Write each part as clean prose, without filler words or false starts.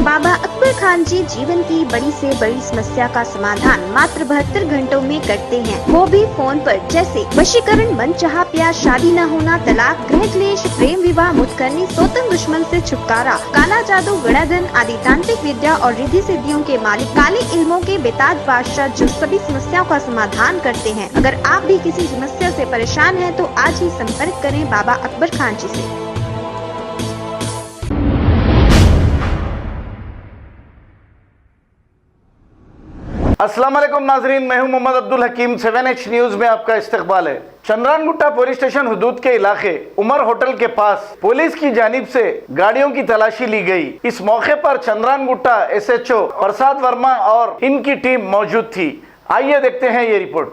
बाबा अकबर खान जी जीवन की बड़ी से बड़ी समस्या का समाधान मात्र 72 घंटों में करते हैं, वो भी फोन पर। जैसे वशीकरण, मनचाहा प्यार, शादी न होना, तलाक, गृह क्लेश, प्रेम विवाह, मुतकरनी, सोतन दुश्मन से छुटकारा, काला जादू, गड़ाधन आदि तांत्रिक विद्या और रिद्धि सिद्धियों के मालिक काले इल्मों के बेताज बादशाह जो सभी समस्याओं का समाधान करते हैं। अगर आप भी किसी समस्या से परेशान हैं तो आज ही संपर्क करें बाबा अकबर खान जी से। अस्सलाम वालेकुम नाजरीन, मैं हूं मोहम्मद अब्दुल हकीम। 7H न्यूज में आपका इस्तकबाल है। चंद्रानगुट्टा पुलिस स्टेशन हुदूद के इलाके उमर होटल के पास पुलिस की जानिब से गाड़ियों की तलाशी ली गई। इस मौके पर चंद्रानगुट्टा SHO प्रसाद वर्मा और इनकी टीम मौजूद थी। आइए देखते हैं ये रिपोर्ट।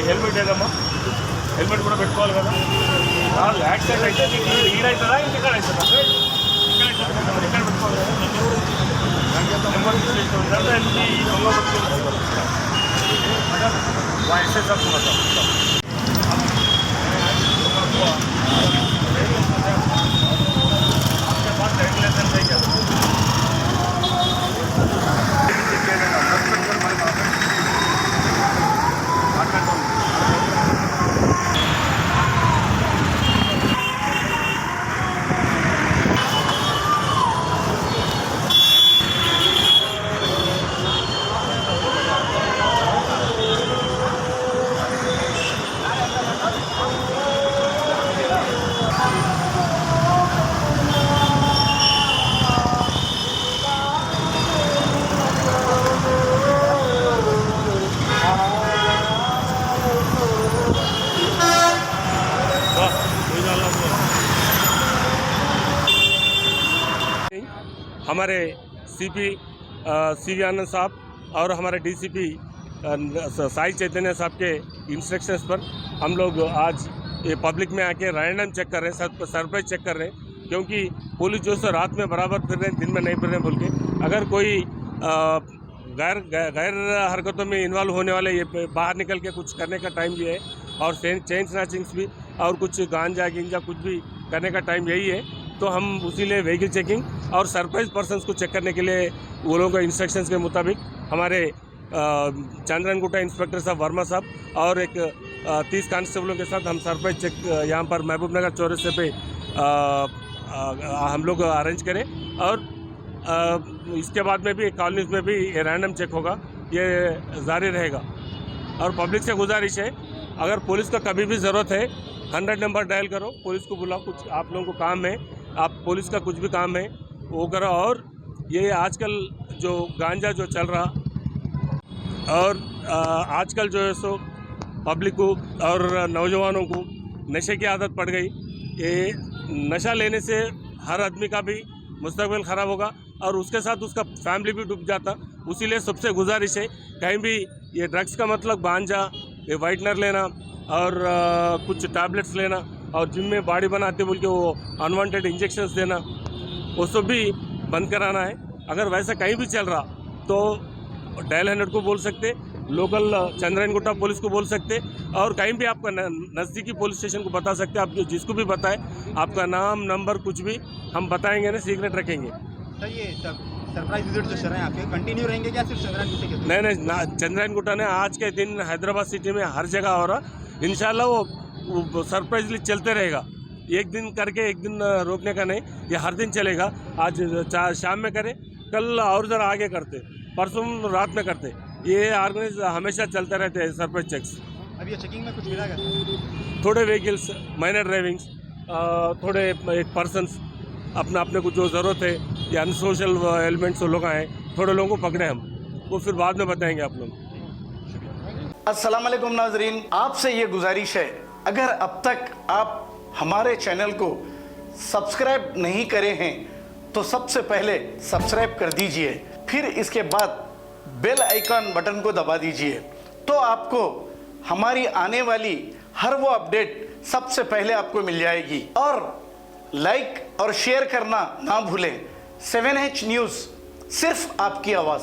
హెల్మెట్ ఏదమ్మా, హెల్మెట్ కూడా పెట్టుకోవాలి కదా. యాక్సిడెంట్ అయితే నీకు ఈడవుతుందా ఇంటికాడ అవుతుందా? ఇక్కడ పెట్టుకోవాలి నెంబర్ ఇదంతా ఎన్ని దొంగ పట్టుకోవాలి ఎక్సైజ్ हमारे CP आनंद साहब और हमारे DCP साई चैतन्य साहब के इंस्ट्रक्शंस पर हम लोग आज ये पब्लिक में आके रैंडम चेक कर रहे हैं, सरप्राइज चेक कर रहे हैं, क्योंकि पुलिस जो है रात में बराबर फिर रहे हैं, दिन में नहीं फिर रहे बोल के। अगर कोई गैर हरकतों में इन्वॉल्व होने वाले ये बाहर निकल के कुछ करने का टाइम ये है, और चेन स्नैचिंग्स भी और कुछ गांजा गिंजा कुछ भी करने का टाइम यही है। तो हम उसी लिए व्हीकल चेकिंग और सरप्राइज पर्सन्स को चेक करने के लिए वो लोगों के इंस्ट्रक्शंस के मुताबिक हमारे चंद्रानगुट्टा इंस्पेक्टर साहब वर्मा साहब और एक 30 कांस्टेबलों के साथ हम सरप्राइज चेक यहाँ पर महबूब नगर चौरस्ते पे हम लोग अरेंज करें। और इसके बाद में भी कॉलोनीज में भी ये रैंडम चेक होगा, ये जारी रहेगा। और पब्लिक से गुजारिश है, अगर पुलिस का कभी भी ज़रूरत है 100 नंबर डायल करो, पुलिस को बुलाओ, कुछ आप लोगों को काम है, आप पुलिस का कुछ भी काम है वो करो। और ये आजकल जो गांजा जो चल रहा और आजकल जो है सो पब्लिक को और नौजवानों को नशे की आदत पड़ गई। ये नशा लेने से हर आदमी का भी मुस्तकबिल ख़राब होगा और उसके साथ उसका फैमिली भी डूब जाता। इसीलिए सबसे गुजारिश है, कहीं भी ये ड्रग्स का मतलब गांजा, ये वाइटनर लेना और कुछ टैबलेट्स लेना और जिम में बॉडी बनाते बोल के वो अनवांटेड इंजेक्शंस देना, वो सब भी बंद कराना है। अगर वैसा कहीं भी चल रहा तो डायल 100 को बोल सकते, लोकल चंद्रानगुट्टा पुलिस को बोल सकते, और कहीं भी आपका नज़दीकी पुलिस स्टेशन को बता सकते। आप जिसको भी बताएं, आपका नाम नंबर कुछ भी हम बताएंगे ना, सीक्रेट रखेंगे। सही है सब। सरप्राइज विजिट जो चल रहे हैं आपके कंटिन्यू रहेंगे क्या सिर्फ चंद्रयान गुट्टे के? नहीं, चंद्रयान गुट्टा ने आज के दिन हैदराबाद सिटी में हर जगह हो रहा। इंशाल्लाह वो सरप्राइजली चलते रहेगा। एक दिन करके एक दिन रोकने का नहीं, ये हर दिन चलेगा। आज शाम में करें, कल और ज़रा आगे करते, परसों रात में करते। ये ऑर्गेनाइज हमेशा चलते रहते हैं सरप्राइज चेक्स। अभी ये चेकिंग में कुछ मिला क्या? थोड़े व्हीकल्स, माइनर ड्राइविंग्स, थोड़े एक पर्सन्स अपने को जो ज़रूरत है, या अनसोशल एलिमेंट्स लोग आए, थोड़े लोगों को पकड़े हम, वो फिर बाद में बताएंगे आप लोग। अस्सलाम वालेकुम नाजरीन, आपसे ये गुजारिश है, अगर अब तक आप हमारे चैनल को सब्सक्राइब नहीं करे हैं तो सबसे पहले सब्सक्राइब कर दीजिए, फिर इसके बाद बेल आइकन बटन को दबा दीजिए, तो आपको हमारी आने वाली हर वो अपडेट सबसे पहले आपको मिल जाएगी। और लाइक और शेयर करना ना भूलें। 7H न्यूज़, सिर्फ आपकी आवाज़।